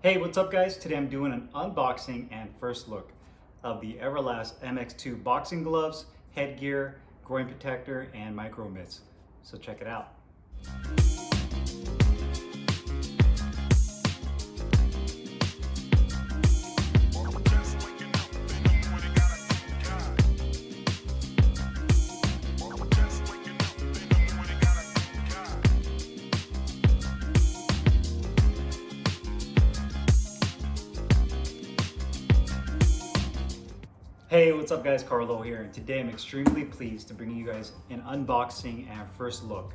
Hey, what's up guys? Today I'm doing an unboxing and first look of the Everlast MX2 boxing gloves, headgear, groin protector, and micro mitts. So check it out. Hey, what's up guys? Carlo here, and today I'm extremely pleased to bring you guys an unboxing and first look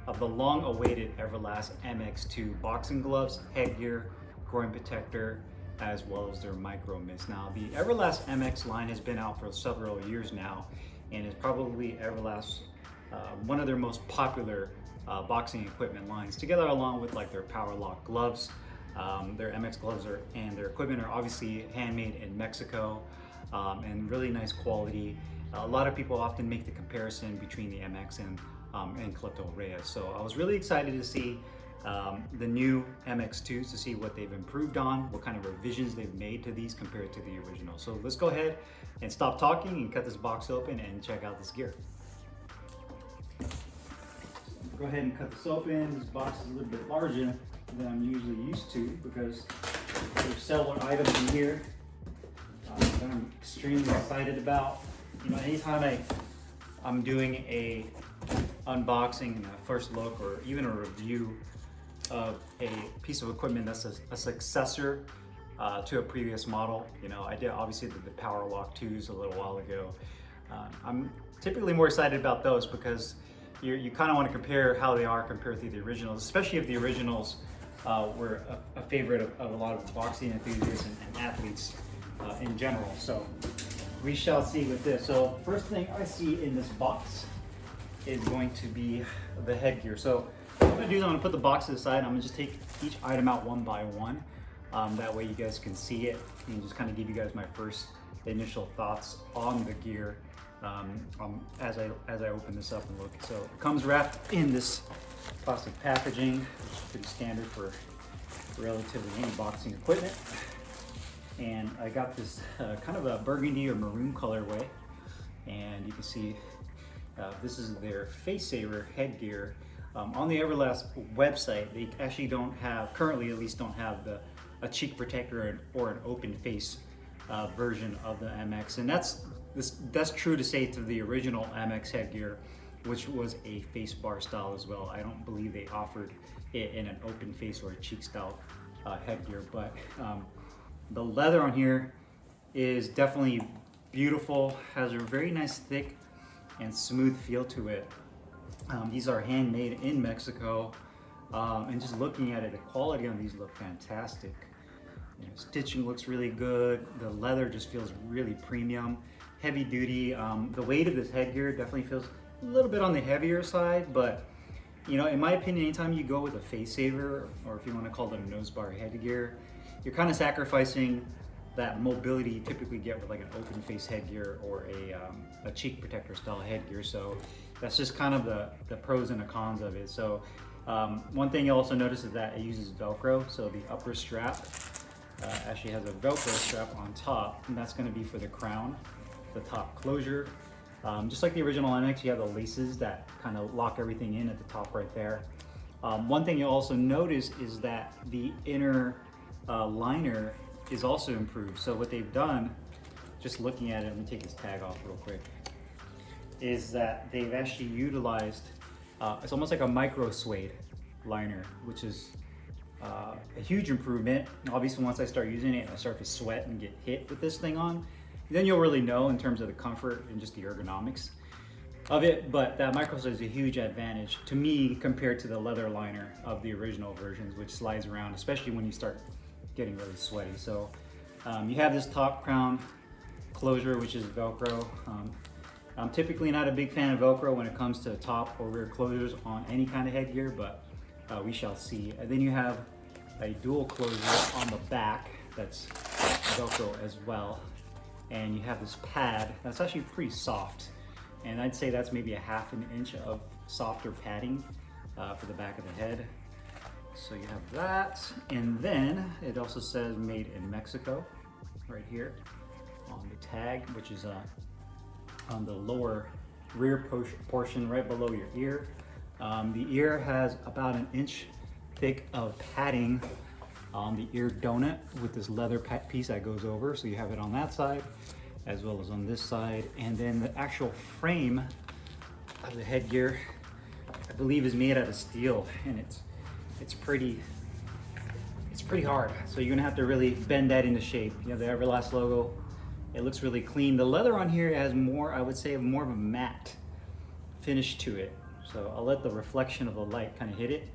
of the long-awaited Everlast MX2 boxing gloves, headgear, groin protector, as well as their micro mitts. Now, the Everlast MX line has been out for several years now, and is probably Everlast one of their most popular boxing equipment lines, together along with like their Power Lock gloves. Their MX gloves and their equipment are obviously handmade in Mexico. And really nice quality. A lot of people often make the comparison between the MX and Clipto Reyes. So I was really excited to see the new MX2s, to see what they've improved on, what kind of revisions they've made to these compared to the original. So let's go ahead and stop talking and cut this box open and check out this gear. Go ahead and cut this open. This box is a little bit larger than I'm usually used to because there's several items in here that I'm extremely excited about. You know, anytime I'm doing a unboxing and a first look or even a review of a piece of equipment that's a successor to a previous model. You know, I did obviously the Power Lock 2s a little while ago. I'm typically more excited about those because you kind of want to compare how they are compared to the originals, especially if the originals were a favorite of a lot of boxing enthusiasts and athletes in general. So we shall see with this. So first thing I see in this box is going to be the headgear. So what I'm gonna do is I'm gonna put the box to the side. I'm gonna just take each item out one by one. That way you guys can see it and just kind of give you guys my first initial thoughts on the gear as I open this up and look. So it comes wrapped in this plastic packaging, which is pretty standard for relatively any boxing equipment. And I got this kind of a burgundy or maroon colorway, and you can see this is their face saver headgear. On the Everlast website, they actually don't have, currently at least, don't have a cheek protector or an open face version of the MX, and that's true to say to the original MX headgear, which was a face bar style as well. I don't believe they offered it in an open face or a cheek style headgear, but the leather on here is definitely beautiful, has a very nice thick and smooth feel to it. These are handmade in Mexico, and just looking at it, the quality on these look fantastic. You know, stitching looks really good. The leather just feels really premium, heavy duty. The weight of this headgear definitely feels a little bit on the heavier side, but you know, in my opinion, anytime you go with a face saver, or if you want to call it a nose bar headgear, you're kind of sacrificing that mobility you typically get with like an open face headgear or a cheek protector style headgear. So that's just kind of the pros and the cons of it. So one thing you'll also notice is that it uses Velcro. So the upper strap actually has a Velcro strap on top, and that's going to be for the crown, the top closure. Just like the original MX, you have the laces that kind of lock everything in at the top right there. One thing you'll also notice is that the inner liner is also improved. So what they've done, just looking at it, let me take this tag off real quick, is that they've actually utilized, it's almost like a micro suede liner, which is a huge improvement. And obviously once I start using it and I start to sweat and get hit with this thing on, then you'll really know in terms of the comfort and just the ergonomics of it. But that micro suede is a huge advantage to me compared to the leather liner of the original versions, which slides around, especially when you start getting really sweaty. So you have this top crown closure, which is Velcro. I'm typically not a big fan of Velcro when it comes to top or rear closures on any kind of headgear, but we shall see. And then you have a dual closure on the back that's Velcro as well. And you have this pad that's actually pretty soft. And I'd say that's maybe a 1/2 inch of softer padding for the back of the head. So you have that, and then it also says made in Mexico right here on the tag, which is on the lower rear portion right below your ear. The ear has about an inch thick of padding on the ear donut with this leather piece that goes over. So you have it on that side as well as on this side. And then the actual frame of the headgear, I believe, is made out of steel, and it's pretty hard. So you're gonna have to really bend that into shape. You have the Everlast logo. It looks really clean. The leather on here has more, I would say, more of a matte finish to it. So I'll let the reflection of the light kind of hit it.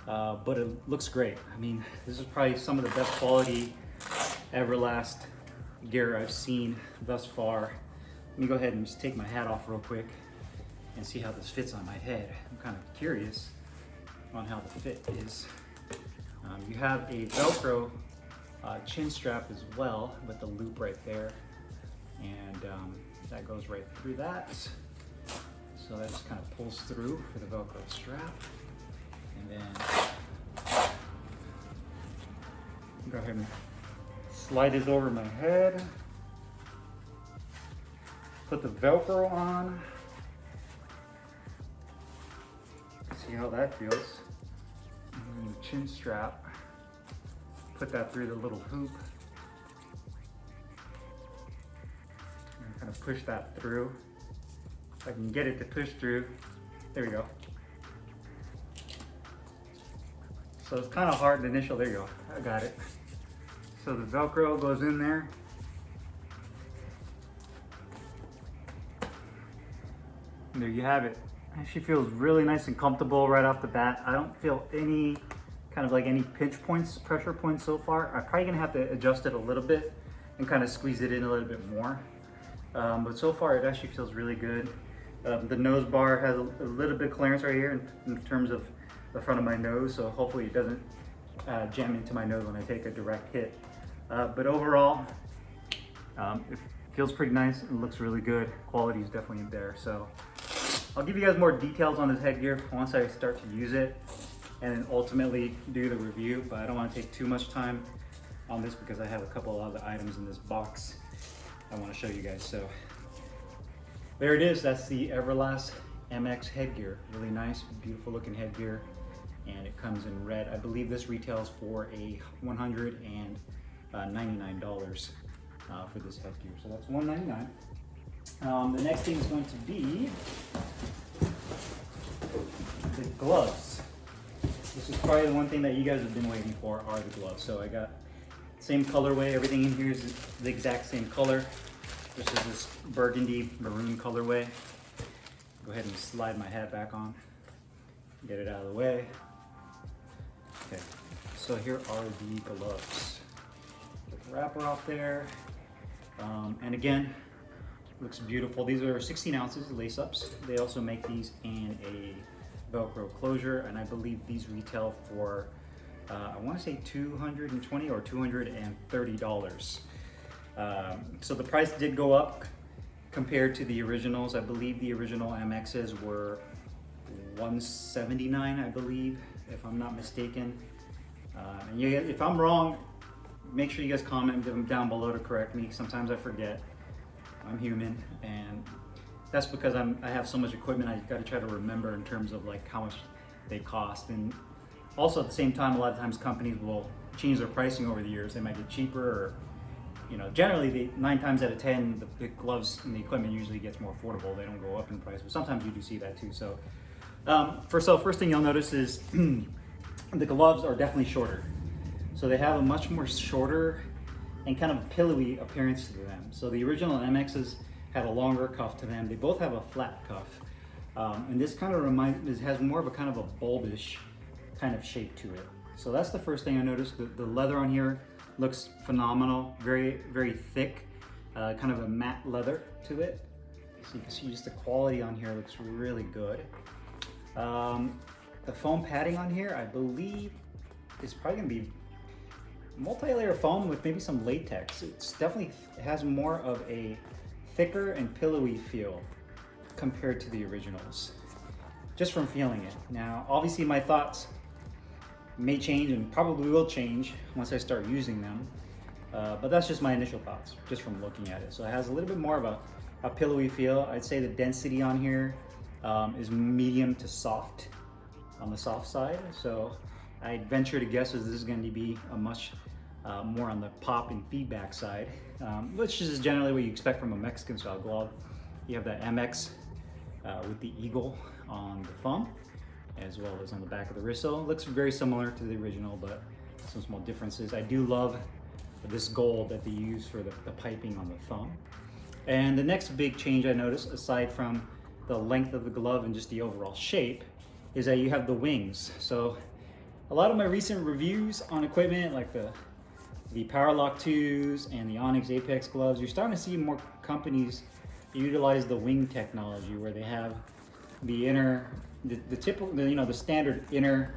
But it looks great. I mean, this is probably some of the best quality Everlast gear I've seen thus far. Let me go ahead and just take my hat off real quick and see how this fits on my head. I'm kind of curious on how the fit is. You have a Velcro chin strap as well with the loop right there. And that goes right through that. So that just kind of pulls through for the Velcro strap. And then go ahead and slide this over my head. Put the Velcro on. See how that feels. And then the chin strap. Put that through the little hoop. And kind of push that through. If I can get it to push through. There we go. So it's kind of hard initial, there you go, I got it. So the Velcro goes in there. And there you have it. Actually feels really nice and comfortable right off the bat. I don't feel any kind of like any pinch points, pressure points so far. I'm probably gonna have to adjust it a little bit and kind of squeeze it in a little bit more. But so far it actually feels really good. The nose bar has a little bit of clearance right here in terms of the front of my nose, so hopefully it doesn't jam into my nose when I take a direct hit. But overall, it feels pretty nice and looks really good. Quality is definitely there. So I'll give you guys more details on this headgear once I start to use it and then ultimately do the review, but I don't want to take too much time on this because I have a couple of other items in this box I want to show you guys. So there it is. That's the Everlast MX headgear. Really nice, beautiful looking headgear. And it comes in red. I believe this retails for a $199 for this headgear. So that's $199. The next thing is going to be the gloves. This is probably the one thing that you guys have been waiting for, are the gloves. So I got same colorway. Everything in here is the exact same color. This is this burgundy maroon colorway. Go ahead and slide my hat back on. Get it out of the way. Okay, so here are the gloves. Get the wrapper off there. And again, looks beautiful. These are 16 ounces lace-ups. They also make these in a Velcro closure, and I believe these retail for, I want to say $220 or $230. So the price did go up compared to the originals. I believe the original MXs were $179, I believe, if I'm not mistaken. And if I'm wrong, make sure you guys comment them down below to correct me. Sometimes I forget. I'm human, and that's because I have so much equipment. I got to try to remember in terms of like how much they cost. And also at the same time, a lot of times companies will change their pricing over the years. They might get cheaper, or generally 9 times out of 10, the gloves and the equipment usually gets more affordable. They don't go up in price, but sometimes you do see that too. So first thing you'll notice is the gloves are definitely shorter. So they have a much more shorter and kind of pillowy appearance to them. So the original MXs had a longer cuff to them. They both have a flat cuff. And this kind of has more of a kind of a bulbish kind of shape to it. So that's the first thing I noticed. The leather on here looks phenomenal, very, very thick, kind of a matte leather to it. So you can see just the quality on here looks really good. The foam padding on here, I believe, is probably gonna be multi-layer foam with maybe some latex. It has more of a thicker and pillowy feel compared to the originals, just from feeling it. Now, obviously my thoughts may change and probably will change once I start using them. But that's just my initial thoughts, just from looking at it. So it has a little bit more of a pillowy feel. I'd say the density on here is medium to soft, on the soft side. So I'd venture to guess that this is going to be a much more on the pop and feedback side, which is generally what you expect from a Mexican style glove. You have that MX with the eagle on the thumb, as well as on the back of the wrist. So it looks very similar to the original, but some small differences. I do love this gold that they use for the piping on the thumb. And the next big change I noticed, aside from the length of the glove and just the overall shape, is that you have the wings. So a lot of my recent reviews on equipment, like the Powerlock 2s and the Onyx Apex gloves, you're starting to see more companies utilize the wing technology, where they have the inner, the typical, the standard inner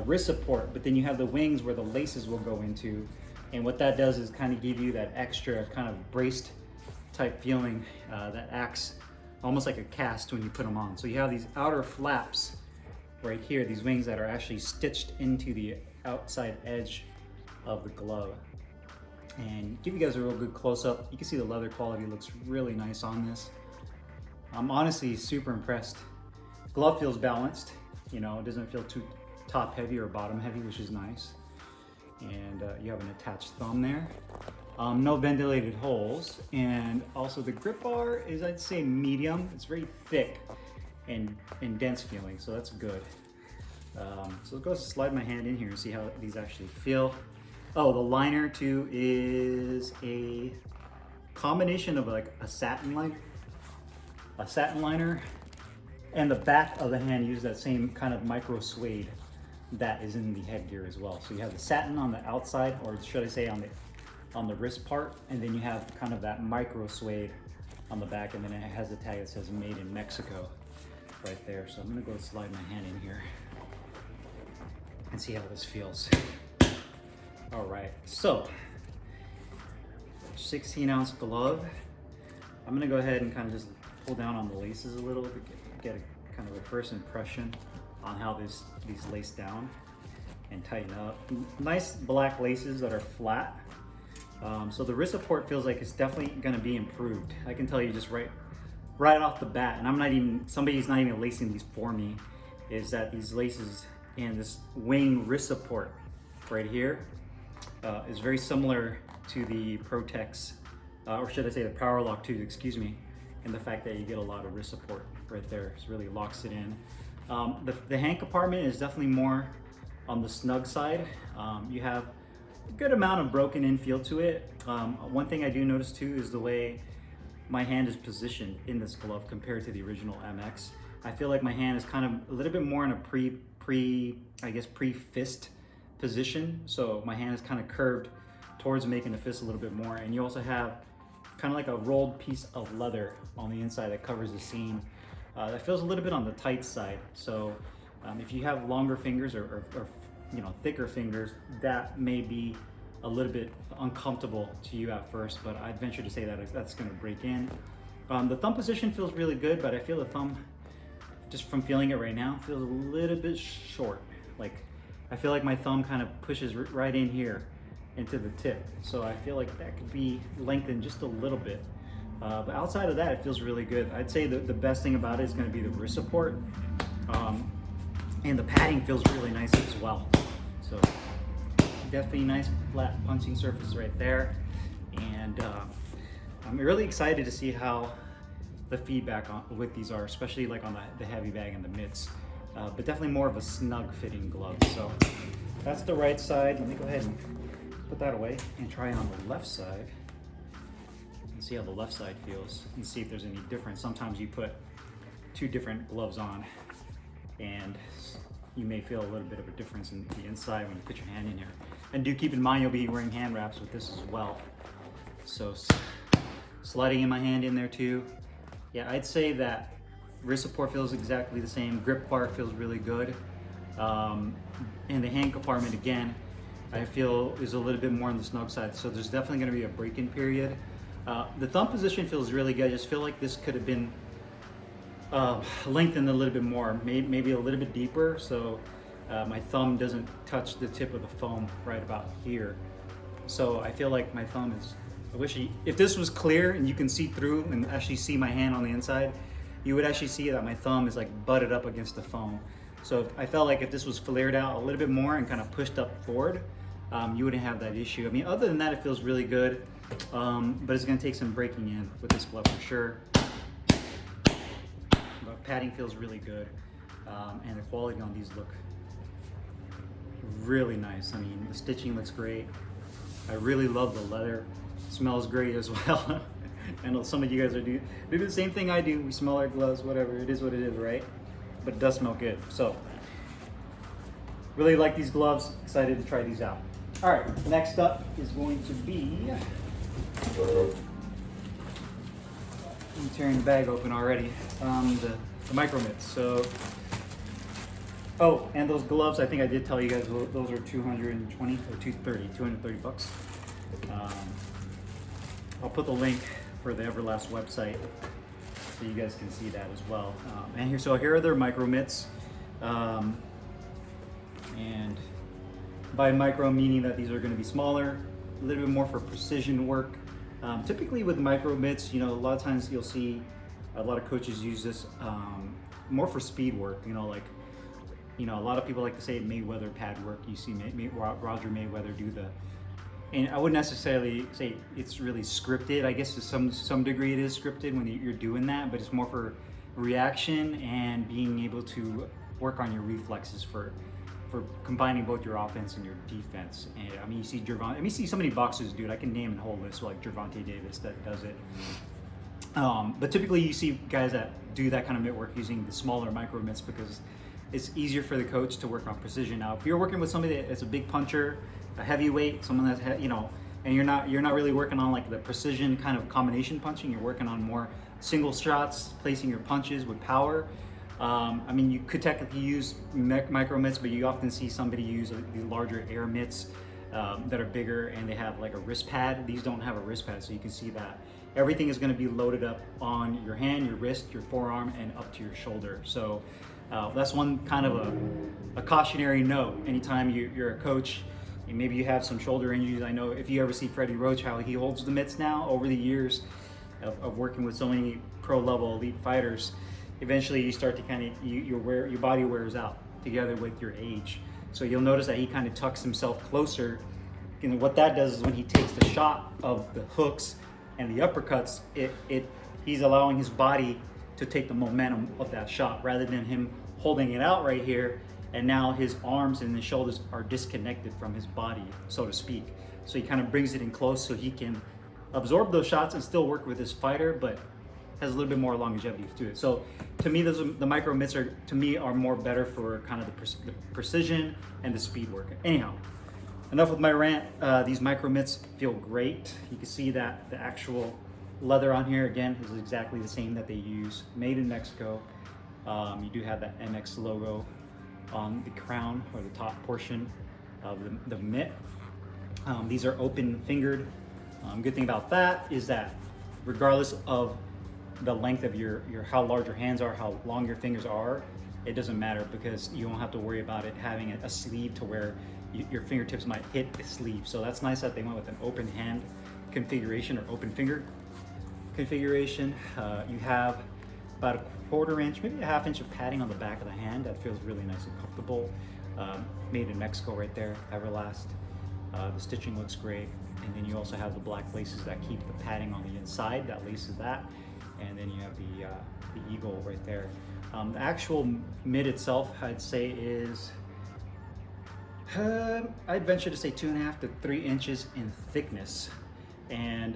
wrist support, but then you have the wings where the laces will go into. And what that does is kind of give you that extra kind of braced type feeling that acts almost like a cast when you put them on. So you have these outer flaps right here, these wings that are actually stitched into the outside edge of the glove. And give you guys a real good close-up. You can see the leather quality looks really nice on this. I'm honestly super impressed. Glove feels balanced, it doesn't feel too top heavy or bottom heavy, which is nice. And you have an attached thumb there. No ventilated holes. And also the grip bar is, I'd say, medium. It's very thick and dense feeling, so that's good. So let's go slide my hand in here and see how these actually feel. Oh, the liner too is a combination of like a satin liner, and the back of the hand uses that same kind of micro suede that is in the headgear as well. So you have the satin on the outside, or should I say on the wrist part, and then you have kind of that micro suede on the back, and then it has the tag that says made in Mexico right there. So I'm gonna go slide my hand in here and see how this feels. All right, so 16-ounce glove. I'm gonna go ahead and kind of just pull down on the laces a little to get a kind of a first impression on how these lace down and tighten up. Nice black laces that are flat. So the wrist support feels like it's definitely gonna be improved. I can tell you just right off the bat, and somebody's not even lacing these for me, is that these laces and this wing wrist support right here is very similar to the Protex, or should I say the Powerlock 2, excuse me, and the fact that you get a lot of wrist support right there. It really locks it in. The hand compartment is definitely more on the snug side. You have a good amount of broken in feel to it. One thing I do notice too is the way my hand is positioned in this glove compared to the original MX. I feel like my hand is kind of a little bit more in a pre-fist position. So my hand is kind of curved towards making the fist a little bit more. And you also have kind of like a rolled piece of leather on the inside that covers the seam. That feels a little bit on the tight side. So if you have longer fingers or thicker fingers, that may be a little bit uncomfortable to you at first, but I'd venture to say that that's gonna break in. The thumb position feels really good, but I feel the thumb, just from feeling it right now, feels a little bit short. Like, I feel like my thumb kind of pushes right in here into the tip. So I feel like that could be lengthened just a little bit. But outside of that, it feels really good. I'd say the best thing about it is gonna be the wrist support. And the padding feels really nice as well. So definitely nice flat punching surface right there. And I'm really excited to see how the feedback with these are, especially like on the heavy bag and the mitts. But definitely more of a snug fitting glove. So that's the right side. Let me go ahead and put that away and try on the left side and see how the left side feels and see if there's any difference. Sometimes you put two different gloves on and you may feel a little bit of a difference in the inside when you put your hand in here. And do keep in mind you'll be wearing hand wraps with this as well. So sliding in my hand in there too. Yeah, I'd say that wrist support feels exactly the same. Grip bar feels really good. And the hand compartment, again, I feel is a little bit more on the snug side. So there's definitely gonna be a break-in period. The thumb position feels really good. I just feel like this could have been lengthened a little bit more, maybe a little bit deeper. So my thumb doesn't touch the tip of the foam right about here. So I feel like my thumb is, if this was clear and you can see through and actually see my hand on the inside, you would actually see that my thumb is like butted up against the foam. So I felt like if this was flared out a little bit more and kind of pushed up forward, you wouldn't have that issue. I mean, other than that, it feels really good, but it's gonna take some breaking in with this glove for sure. But padding feels really good, and the quality on these look really nice. I mean, the stitching looks great. I really love the leather. It smells great as well. I know some of you guys do the same thing I do. We smell our gloves, whatever. It is what it is, right? But it does smell good. So, really like these gloves. Excited to try these out. All right, next up is going to be, I'm tearing the bag open already. The micro mitts. So, oh, and those gloves, I think I did tell you guys, those are 220 or 230 bucks. I'll put the link for the Everlast website so you guys can see that as well. And here are their micro mitts. And by micro meaning that these are going to be smaller, a little bit more for precision work. Typically with micro mitts, you know, a lot of times you'll see a lot of coaches use this more for speed work. You know, like, you know, a lot of people like to say Mayweather pad work. You see Roger Mayweather do the, and I wouldn't necessarily say it's really scripted. I guess to some degree it is scripted when you're doing that, but it's more for reaction and being able to work on your reflexes for combining both your offense and your defense. And I mean, you see so many boxers do it. I can name and whole list like Gervonta Davis that does it. But typically you see guys that do that kind of mitt work using the smaller micro mitts because it's easier for the coach to work on precision. Now, if you're working with somebody that's a big puncher, a heavyweight, someone that's, you know, and you're not really working on like the precision kind of combination punching, you're working on more single shots, placing your punches with power. I mean, you could technically use micro mitts, but you often see somebody use the larger air mitts that are bigger and they have like a wrist pad. These don't have a wrist pad, so you can see that everything is going to be loaded up on your hand, your wrist, your forearm, and up to your shoulder. So that's one kind of a cautionary note. Anytime you're a coach, and maybe you have some shoulder injuries. I know if you ever see Freddie Roach, how he holds the mitts now over the years of working with so many pro level elite fighters, eventually you start to kind of, your body wears out together with your age. So you'll notice that he kind of tucks himself closer. You know, what that does is when he takes the shot of the hooks and the uppercuts, he's allowing his body to take the momentum of that shot rather than him holding it out right here. And now his arms and his shoulders are disconnected from his body, so to speak. So he kind of brings it in close so he can absorb those shots and still work with his fighter, but has a little bit more longevity to it. So to me, the micro mitts are more better for kind of the precision and the speed work. Anyhow, enough with my rant. These micro mitts feel great. You can see that the actual leather on here again is exactly the same that they use, made in Mexico. You do have that MX logo on the crown or the top portion of the mitt. These are open fingered. Good thing about that is that regardless of the length of how large your hands are, how long your fingers are, it doesn't matter because you don't have to worry about it having a sleeve to where your fingertips might hit the sleeve. So that's nice that they went with an open hand configuration or open finger configuration. You have about a 1/4 inch, maybe a 1/2 inch of padding on the back of the hand. That feels really nice and comfortable. Made in Mexico right there, Everlast. The stitching looks great. And then you also have the black laces that keep the padding on the inside, that laces that. And then you have the eagle right there. The actual mitt itself, I'd say is, I'd venture to say 2.5 to 3 inches in thickness. And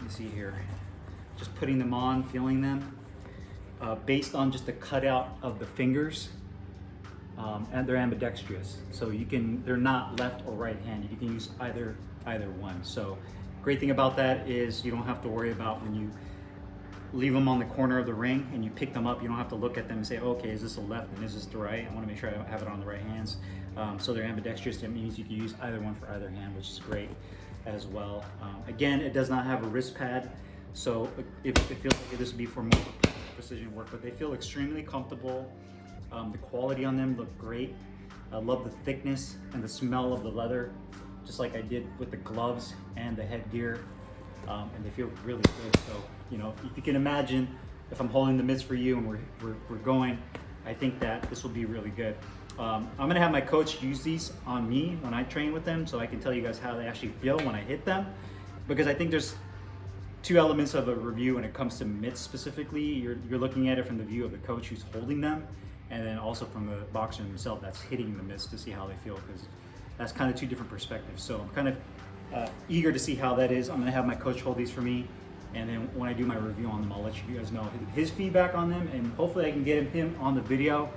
you see here, just putting them on, feeling them, based on just the cutout of the fingers, and they're ambidextrous. So they're not left or right-handed. You can use either one. So great thing about that is you don't have to worry about when you leave them on the corner of the ring and you pick them up, you don't have to look at them and say, okay, is this the left and is this the right? I want to make sure I have it on the right hands. So they're ambidextrous. That means you can use either one for either hand, which is great as well. Again, it does not have a wrist pad, so it feels like this would be for more precision work, but they feel extremely comfortable. The quality on them look great. I love the thickness and the smell of the leather, just like I did with the gloves and the headgear. And they feel really good. So, you know, if you can imagine, if I'm holding the mitts for you and we're going, I think that this will be really good. I'm gonna have my coach use these on me when I train with them, so I can tell you guys how they actually feel when I hit them, because I think there's two elements of a review when it comes to mitts specifically. You're looking at it from the view of the coach who's holding them, and then also from the boxer himself that's hitting the mitts to see how they feel, because that's kind of two different perspectives. So I'm kind of eager to see how that is. I'm gonna have my coach hold these for me, and then when I do my review on them, I'll let you guys know his feedback on them, and hopefully I can get him on the video,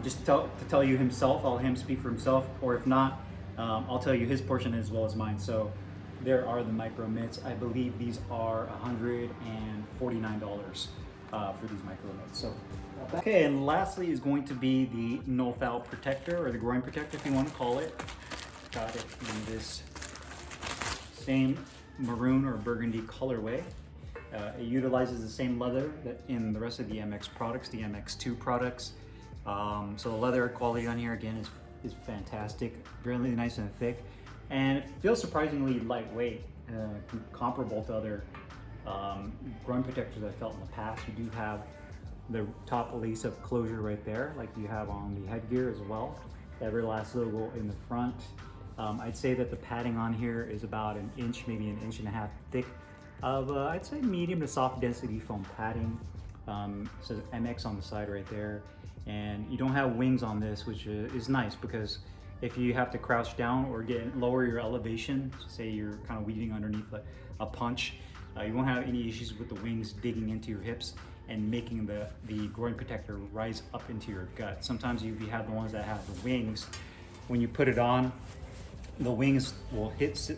just to tell you himself. I'll let him speak for himself, or if not, I'll tell you his portion as well as mine. So there are the micro mitts. I believe these are $149 for these micro mitts. So, okay, and lastly is going to be the no foul protector, or the groin protector if you want to call it. Got it in this same maroon or burgundy colorway. It utilizes the same leather that in the rest of the MX products, the MX2 products. So the leather quality on here again is fantastic, really nice and thick, and it feels surprisingly lightweight, comparable to other groin protectors I felt in the past. You do have the top lace-up closure right there, like you have on the headgear as well. The Everlast logo in the front. I'd say that the padding on here is about an inch, maybe an inch and a half thick of, I'd say medium to soft density foam padding. It says MX on the side right there. And you don't have wings on this, which is nice, because if you have to crouch down or lower your elevation, say you're kind of weaving underneath a punch, you won't have any issues with the wings digging into your hips and making the groin protector rise up into your gut. Sometimes you have the ones that have the wings. When you put it on, the wings will hit.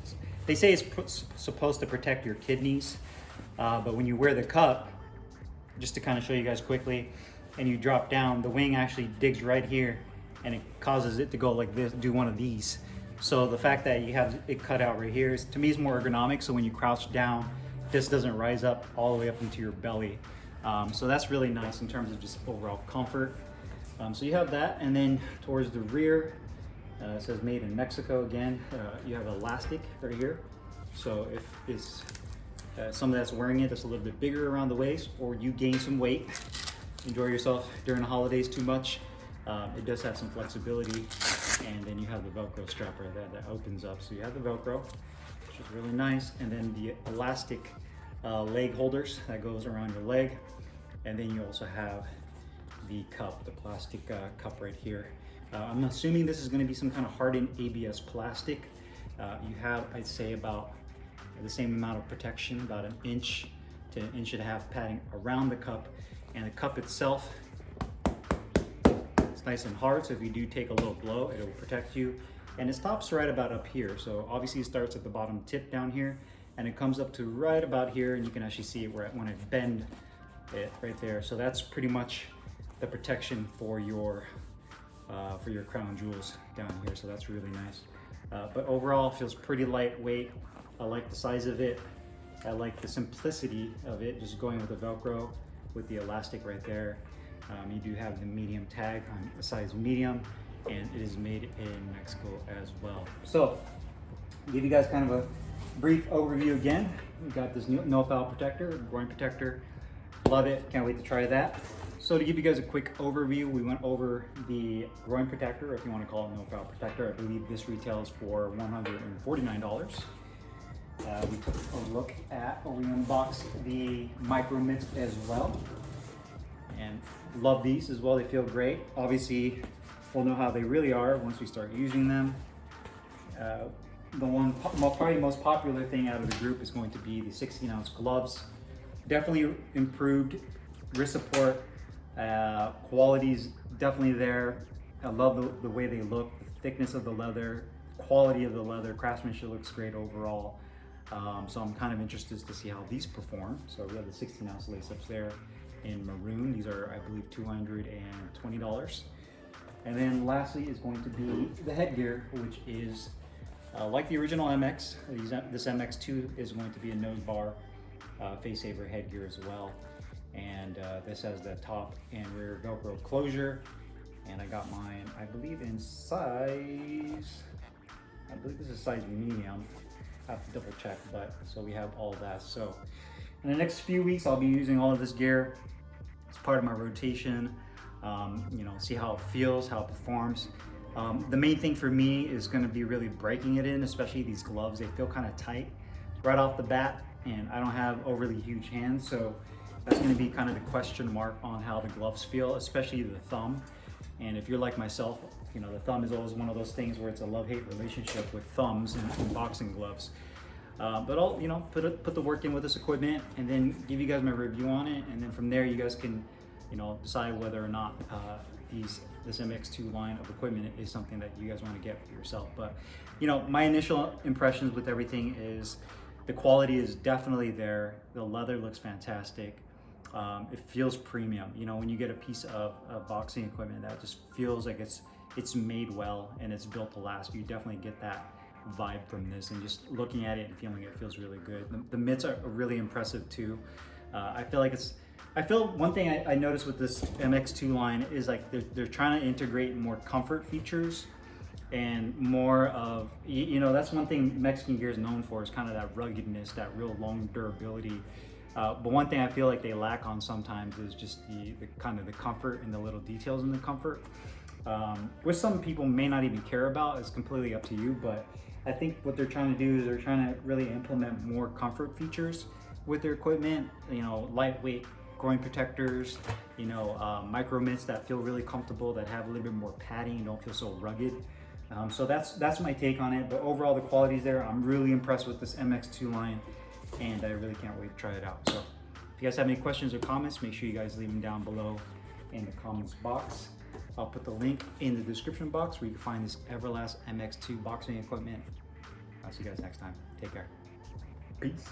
They say it's supposed to protect your kidneys, but when you wear the cup, just to kind of show you guys quickly, and you drop down, the wing actually digs right here, and it causes it to go like this, do one of these. So the fact that you have it cut out right here, to me, is more ergonomic. So when you crouch down, this doesn't rise up all the way up into your belly. So that's really nice in terms of just overall comfort. So you have that, and then towards the rear, it says made in Mexico again. You have elastic right here. So if it's someone that's wearing it that's a little bit bigger around the waist, or you gain some weight, enjoy yourself during the holidays too much, it does have some flexibility. And then you have the Velcro strap right there that opens up. So you have the Velcro, which is really nice. And then the elastic leg holders that goes around your leg. And then you also have the cup, the plastic cup right here. I'm assuming this is going to be some kind of hardened ABS plastic. You have, I'd say, about the same amount of protection, about an inch to an inch and a half padding around the cup. And the cup itself, it's nice and hard, so if you do take a little blow, it will protect you. And it stops right about up here. So obviously it starts at the bottom tip down here, and it comes up to right about here, and you can actually see it when I bend it right there. So that's pretty much the protection for your crown jewels down here. So that's really nice. But overall, it feels pretty lightweight. I like the size of it. I like the simplicity of it, just going with the Velcro with the elastic right there. You do have the medium tag on the size medium, and it is made in Mexico as well. So, give you guys kind of a brief overview again. We got this no foul protector, groin protector. Love it, can't wait to try that. So to give you guys a quick overview, we went over the groin protector, if you want to call it no foul protector. I believe this retails for $149. We took a look at, or we unboxed the micro mitts as well, and love these as well. They feel great. Obviously, we'll know how they really are once we start using them. The one probably most popular thing out of the group is going to be the 16-ounce gloves. Definitely improved wrist support. Quality's definitely there. I love the way they look, the thickness of the leather, quality of the leather, craftsmanship looks great overall. So I'm kind of interested to see how these perform. So we have the 16-ounce lace-ups there in maroon. These are, I believe, $220. And then lastly is going to be the headgear, which is like the original MX. This MX2 is going to be a nose bar face saver headgear as well. And this has the top and rear Velcro closure. And I got mine, I believe in size, I believe this is size medium. I have to double check, but so we have all that. So in the next few weeks, I'll be using all of this gear as part of my rotation. You know, see how it feels, how it performs. The main thing for me is going to be really breaking it in, especially these gloves. They feel kind of tight right off the bat, and I don't have overly huge hands, so that's going to be kind of the question mark on how the gloves feel, especially the thumb. And if you're like myself, you know, the thumb is always one of those things where it's a love-hate relationship with thumbs and boxing gloves. But I'll, you know, put the work in with this equipment and then give you guys my review on it. And then from there, you guys can, you know, decide whether or not this MX2 line of equipment is something that you guys want to get for yourself. But, you know, my initial impressions with everything is the quality is definitely there. The leather looks fantastic. It feels premium. You know, when you get a piece of boxing equipment that just feels like it's made well and it's built to last, you definitely get that vibe from this. And just looking at it and feeling it feels really good. The mitts are really impressive too. I feel one thing I noticed with this MX2 line is like they're trying to integrate more comfort features and more of, you know, that's one thing Mexican gear is known for, is kind of that ruggedness, that real long durability. But one thing I feel like they lack on sometimes is just the kind of the comfort and the little details in the comfort, which some people may not even care about. It's completely up to you, but I think what they're trying to do is they're trying to really implement more comfort features with their equipment. You know, lightweight groin protectors, you know, micro mitts that feel really comfortable, that have a little bit more padding and don't feel so rugged. So that's my take on it. But overall, the quality's there. I'm really impressed with this MX2 line, and I really can't wait to try it out. So if you guys have any questions or comments, make sure you guys leave them down below in the comments box. I'll put the link in the description box where you can find this Everlast MX2 boxing equipment. I'll see you guys next time. Take care. Peace.